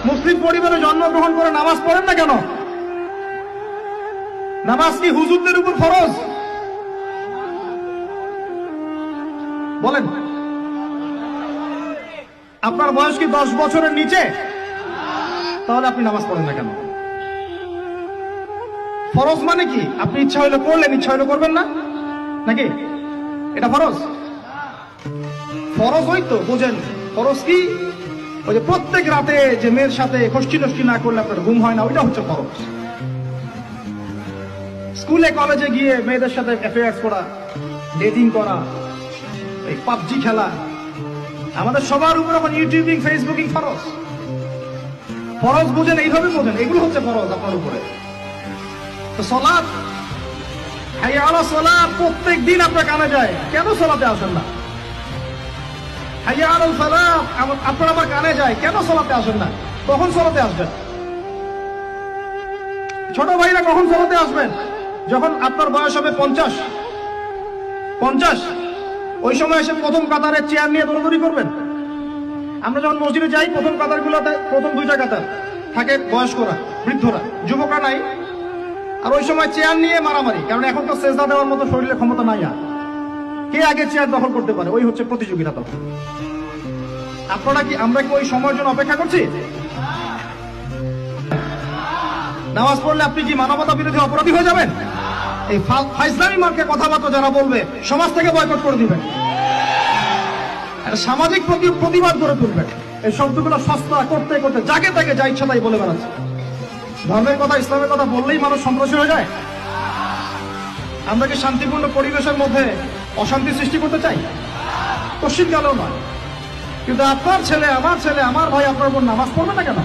মুসলিম পরিবারে জন্মগ্রহণ করে নামাজ পড়েন না কেন? নামাজ কি হুজুরদের উপর ফরজ? বলেন। আপনার বয়স কি 10 বছরের নিচে? তাহলে আপনি নামাজ পড়েন না কেন? ফরজ মানে কি? আপনি ইচ্ছা হইলে করলেন, ইচ্ছা হইলে করবেন না, নাকি এটা ফরজ? ফরজ হইতো বোঝেন। ফরজ কি? ওই যে প্রত্যেক রাতে যে মেয়ের সাথে খষ্টি নষ্টি না করলে আপনার ঘুম হয় না, ওইটা হচ্ছে ফরজ। স্কুলে কলেজে গিয়ে মেয়েদের সাথে অ্যাফেয়ার্স করা, ডেটিং করা, এই পাবজি খেলা, আমাদের সবার উপর এখন ইউটিউবিং, ফেসবুকিং ফরজ। ফরজ বুঝেন, এইভাবে বোঝেন, এগুলো হচ্ছে ফরজ আপনার উপরে। তো সালাত, হাইয়া আলা সালাত প্রত্যেক দিন আপনার কানে যায়, কেন সালাতে আসেন না? হাইয়া আলাল ফালাহ আপনার আমার কানে যায়, কেন সালাতে আসেন না? কখন সালাতে আসবেন? ছোট ভাইরা কখন সালাতে আসবেন? যখন আপনার বয়স হবে 50, ওই সময় এসে প্রথম কাতারের চেয়ার নিয়ে দৌড়াদৌড়ি করবেন। আমরা যখন মসজিদে যাই, প্রথম কাতারগুলোতে প্রথম 2টা কাতার থাকে বয়স্করা, বৃদ্ধরা, যুবকরা নাই। আর ওই সময় চেয়ার নিয়ে মারামারি, কারণ এখন তো সেজদা দেওয়ার মতো শরীরে ক্ষমতা নাই। আর কে আগে চেয়ার দখল করতে পারে, ওই হচ্ছে প্রতিযোগিতা। তখন আপনারা কি, আমরা কি ওই সময়ের জন্য অপেক্ষা করছি? নামাজ পড়লে আপনি কি মানবতা বিরোধী অপরাধী হয়ে যাবেন? এই ফাইজলামি মার্কে কথাবার্তা যারা বলবে, সমাজ থেকে বয়কট করে দিবেন, সামাজিক প্রতিবাদ গড়ে তুলবেন। এই শব্দগুলো সস্তা করতে করতে যাকে তাকে যা ইচ্ছা তাই বলে বেড়াচ্ছে। ধর্মের কথা, ইসলামের কথা বললেই মানুষ সন্ত্রাসী হয়ে যায়। আমরা কি শান্তিপূর্ণ পরিবেশের মধ্যে অশান্তি সৃষ্টি করতে চাই? কোশ্চিন গেলেও নয়। কিন্তু আপনার ছেলে, আমার ছেলে, আমার ভাই আপনার বোন নামাজ পড়বে না কেন?